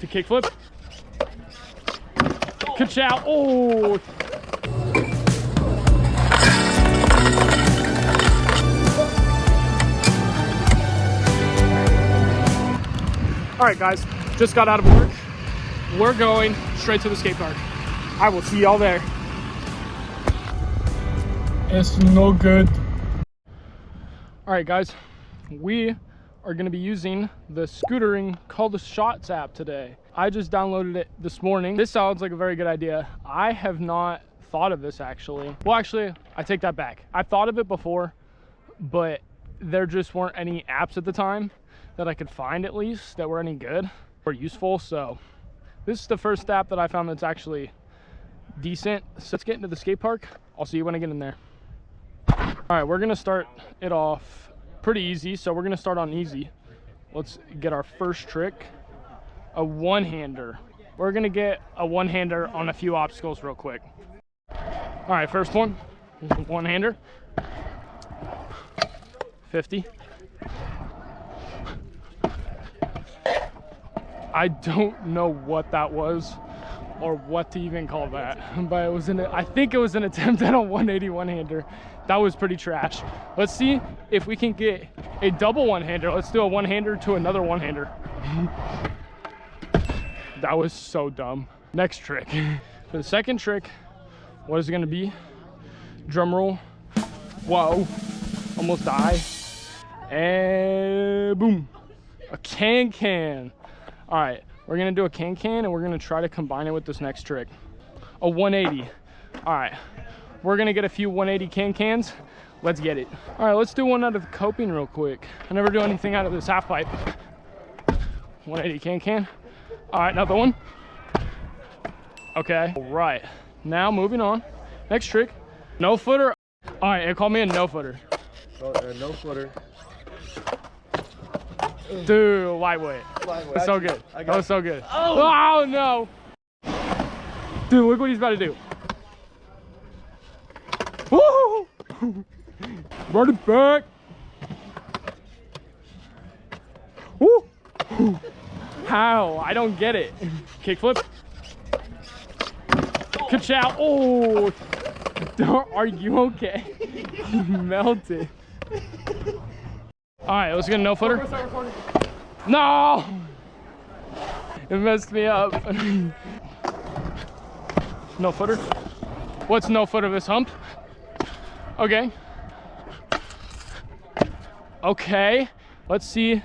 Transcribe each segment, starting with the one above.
To kickflip. Ka-chow. Oh. All right, guys, just got out of work. We're going straight to the skate park. I will see y'all there. It's no good. All right, guys, we are gonna be using the scootering called the Shots app today. I just downloaded it this morning. This sounds like a very good idea. I have not thought of this actually. Well, actually, I take that back. I thought of it before, but there just weren't any apps at the time that I could find at least that were any good or useful. So this is the first app that I found that's actually decent. So let's get into the skate park. I'll see you when I get in there. All right, we're gonna start it off pretty easy. So we're gonna start on easy. Let's get our first trick, a one-hander. We're gonna get a one-hander on a few obstacles real quick. All right, first one, one-hander, 50. I don't know what that was or what to even call that, but it was I think it was an attempt at a 180 one-hander. That was pretty trash. Let's see if we can get a double one-hander. Let's do a one-hander to another one-hander. That was so dumb. Next trick. For the second trick, what is it gonna be? Drum roll. Whoa, almost die. And boom, a can. All right, we're gonna do a can and we're gonna try to combine it with this next trick, a 180. All right, we're gonna get a few 180 cans. Let's get it. All right, let's do one out of the coping real quick. I never do anything out of this half pipe. 180 can. All right, another one. Okay, all right, now moving on. Next trick, no footer. All right, it called me a no footer. No footer. Dude, lightweight. That's so good. That was so good. Oh no. Dude, look what he's about to do. Woo! Run it back. Woo! How? I don't get it. Kickflip. Ka-chow. Oh! Are you okay? You melted. All right, let's get a no footer. No! It messed me up. No footer. What's no footer? This hump? Okay. Okay. Let's see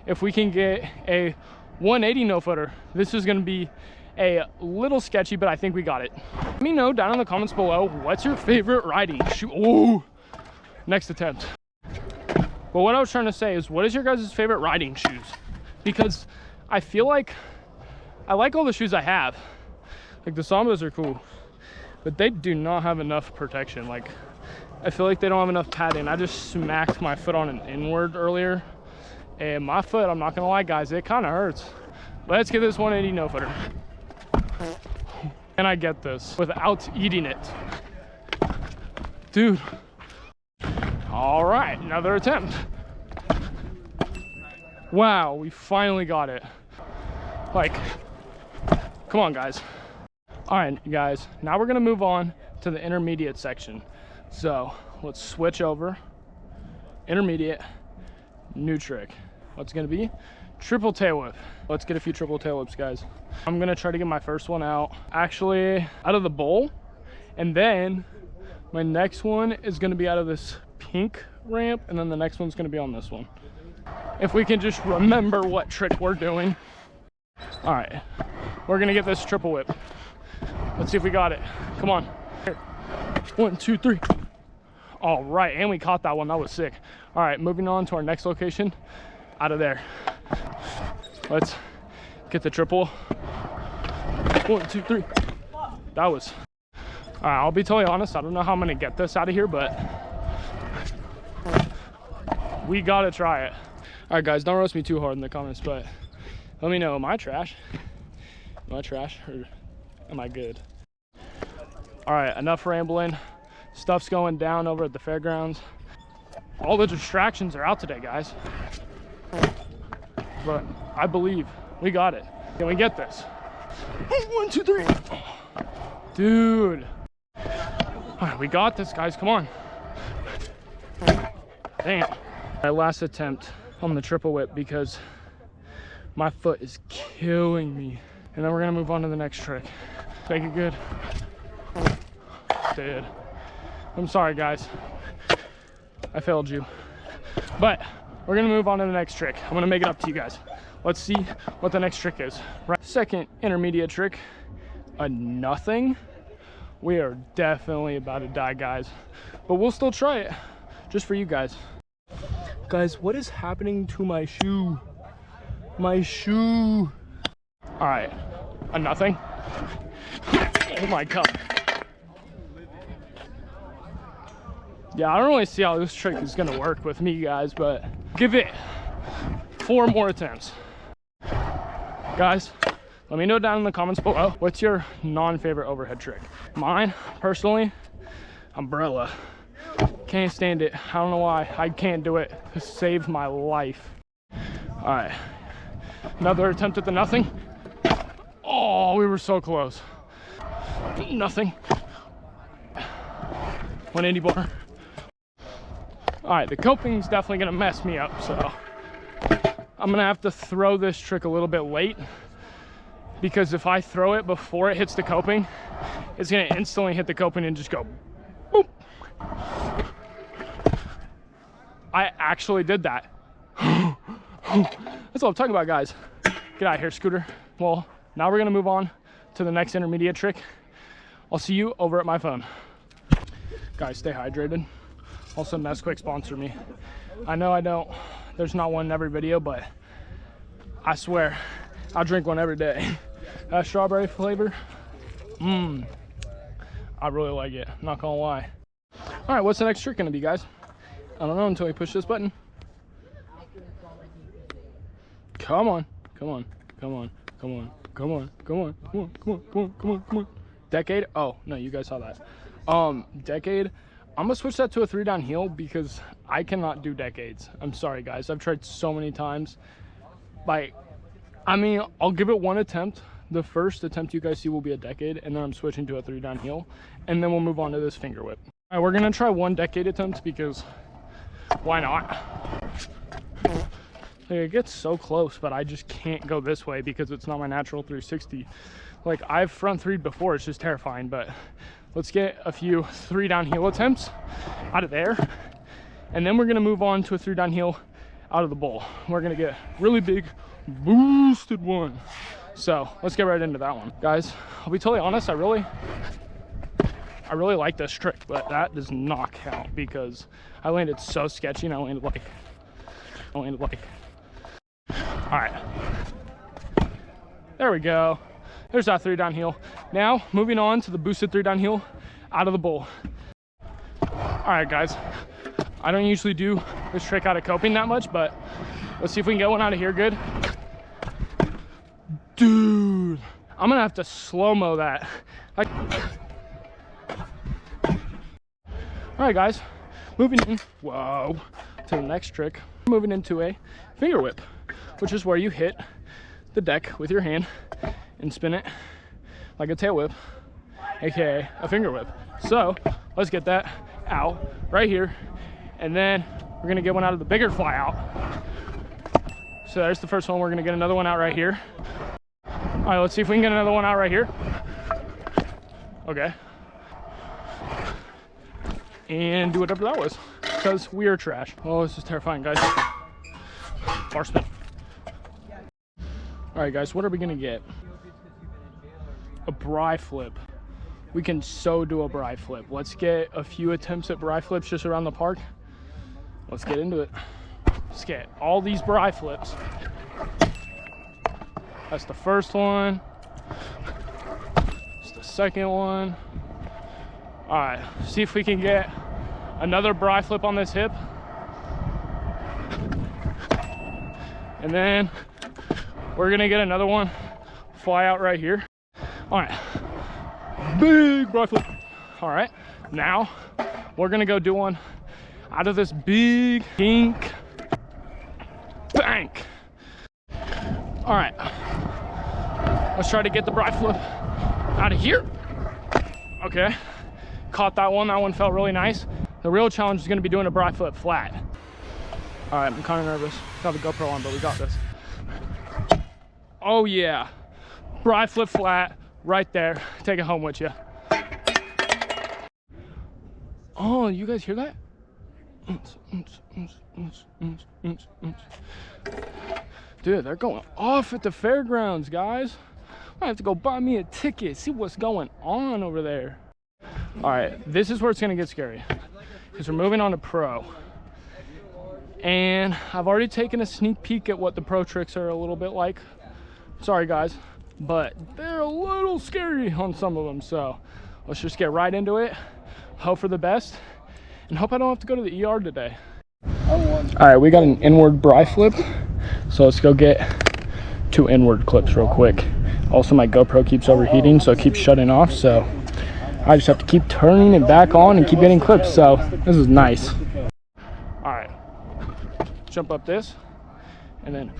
if we can get a 180 no footer. This is gonna be a little sketchy, but I think we got it. Let me know down in the comments below, what's your favorite riding shoe? Ooh, next attempt. But what I was trying to say is, what is your guys' favorite riding shoes? Because I feel like I like all the shoes I have. Like the Sambas are cool, but they do not have enough protection. Like I feel like they don't have enough padding. I just smacked my foot on an inward earlier, and my foot, I'm not gonna lie guys, it kind of hurts. Let's get this 180 no footer. Can I get this without eating it? Dude. All right, another attempt. Wow, we finally got it. Like, come on guys. All right guys, now we're gonna move on to the intermediate section. So let's switch over. Intermediate, new trick. What's it gonna be? Triple tail whip. Let's get a few triple tail whips, guys. I'm gonna try to get my first one out, actually out of the bowl, and then my next one is gonna be out of this pink ramp, and then the next one's gonna be on this one. If we can just remember what trick we're doing. All right, we're gonna get this triple whip. Let's see if we got it. Come on. Here. 1, 2, 3. All right, and we caught that one. That was sick. All right, moving on to our next location. Out of there. Let's get the triple. 1, 2, 3. That was. All right, I'll be totally honest. I don't know how I'm gonna get this out of here, but we gotta try it. All right, guys, don't roast me too hard in the comments, but let me know, am I trash? Am I trash or am I good? All right, enough rambling. Stuff's going down over at the fairgrounds. All the distractions are out today, guys. But I believe we got it. Can we get this? 1, 2, 3. Dude. All right, we got this, guys. Come on. Damn. My last attempt on the triple whip because my foot is killing me. And then we're gonna move on to the next trick. Make it good. Dude. I'm sorry, guys. I failed you. But we're gonna move on to the next trick. I'm gonna make it up to you guys. Let's see what the next trick is. Right. Second intermediate trick, a nothing. We are definitely about to die, guys. But we'll still try it, just for you guys. Guys, what is happening to my shoe? My shoe. All right, a nothing. Oh my God. Yeah, I don't really see how this trick is gonna work with me, guys, but give it 4 more attempts. Guys, let me know down in the comments below, what's your non-favorite overhead trick? Mine, personally, umbrella. Can't stand it. I don't know why. I can't do it. It saved my life. All right, another attempt at the nothing. Oh, we were so close. Nothing. 180 bar. All right, the coping's definitely gonna mess me up, so I'm gonna have to throw this trick a little bit late, because if I throw it before it hits the coping, it's gonna instantly hit the coping and just go boop. I actually did that. That's what I'm talking about, guys. Get out of here, Scooter. Well, now we're gonna move on to the next intermediate trick. I'll see you over at my phone. Guys, stay hydrated. Also, Nesquik sponsor me. I know I don't, there's not one in every video, but I swear, I'll drink one every day. That strawberry flavor, I really like it, not gonna lie. All right, what's the next trick gonna be, guys? I don't know until we push this button. Come on, come on, come on, come on, come on, come on, come on, come on, come on, come on, come on. Decade, oh, no, you guys saw that. Decade, I'm gonna switch that to a 3 down heel because I cannot do decades. I'm sorry, guys, I've tried so many times. Like, I mean, I'll give it 1 attempt. The first attempt you guys see will be a decade, and then I'm switching to a 3 down heel, and then we'll move on to this finger whip. All right, we're gonna try 1 decade attempt because why not? Like, it gets so close, but I just can't go this way because it's not my natural 360. Like, I've front 3'd before, it's just terrifying, but let's get a few 3 down heel attempts out of there, and then we're gonna move on to a 3 down heel out of the bowl. We're gonna get really big boosted one. So let's get right into that one. Guys, I'll be totally honest, I really like this trick, but that does not count because I landed so sketchy and I landed like. All right, there we go. There's that 3 down heel. Now moving on to the boosted 3 down heel out of the bowl. All right, guys, I don't usually do this trick out of coping that much, but let's see if we can get one out of here good. Dude, I'm gonna have to slow-mo that. Like, all right, guys, moving in, whoa, to the next trick. Moving into a finger whip, which is where you hit the deck with your hand and spin it like a tail whip, aka a finger whip. So let's get that out right here, and then we're gonna get one out of the bigger fly out. So there's the first one. We're gonna get another one out right here. All right, let's see if we can get another one out right here. Okay. And do whatever that was, because we are trash. Oh, this is terrifying, guys. Bar spin. All right, guys, what are we gonna get? A bri flip. We can so do a bri flip. Let's get a few attempts at bri flips just around the park. Let's get into it. Let's get all these bri flips. That's the first one. That's the second one. All right, see if we can get another bri flip on this hip. And then we're gonna get another one fly out right here. All right, big bri flip. All right, now we're gonna go do one out of this big pink bank. All right, Let's try to get the bri flip out of here. Okay, caught that one. That one felt really nice. The real challenge is gonna be doing a bri flip flat. All right, I'm kind of nervous. Got the GoPro on, but we got this. Oh yeah, bri flip flat right there. Take it home with you. Oh, you guys hear that? Dude, they're going off at the fairgrounds, guys. I have to go buy me a ticket, see what's going on over there. All right, this is where it's gonna get scary because we're moving on to pro. And I've already taken a sneak peek at what the pro tricks are a little bit like. Sorry guys, but they're a little scary on some of them. So let's just get right into it. Hope for the best and hope I don't have to go to the ER today. All right, we got an inward bri flip. So let's go get 2 inward clips real quick. Also, my GoPro keeps overheating, so it keeps shutting off. So I just have to keep turning it back on and keep getting clips. So this is nice. All right, jump up this and then,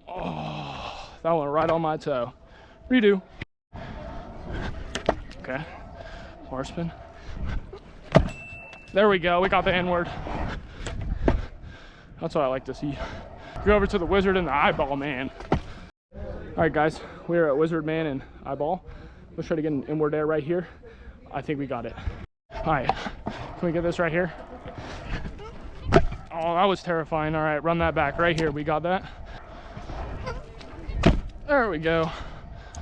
oh, that went right on my toe. Redo. Okay, bar spin. There we go, we got the inward. That's what I like to see. Go over to the wizard and the eyeball man. All right guys, we're at wizard man and eyeball. Let's try to get an inward air right here. I think we got it. All right, can we get this right here? Oh, that was terrifying. All right, run that back right here. We got that. There we go.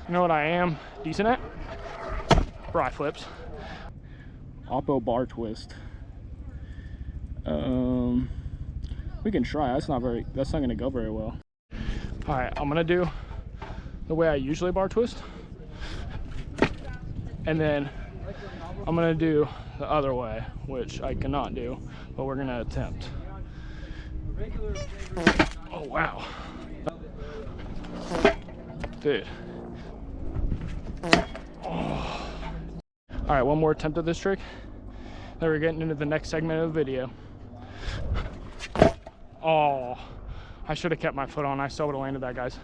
You know what I am decent at? Bri flips. Oppo bar twist. We can try. That's not gonna go very well. All right, I'm gonna do the way I usually bar twist, and then I'm gonna do the other way, which I cannot do, but we're gonna attempt. Oh wow, dude. Oh. All right, one more attempt at this trick. Then we're getting into the next segment of the video. Oh, I should have kept my foot on. I still would have landed that, guys.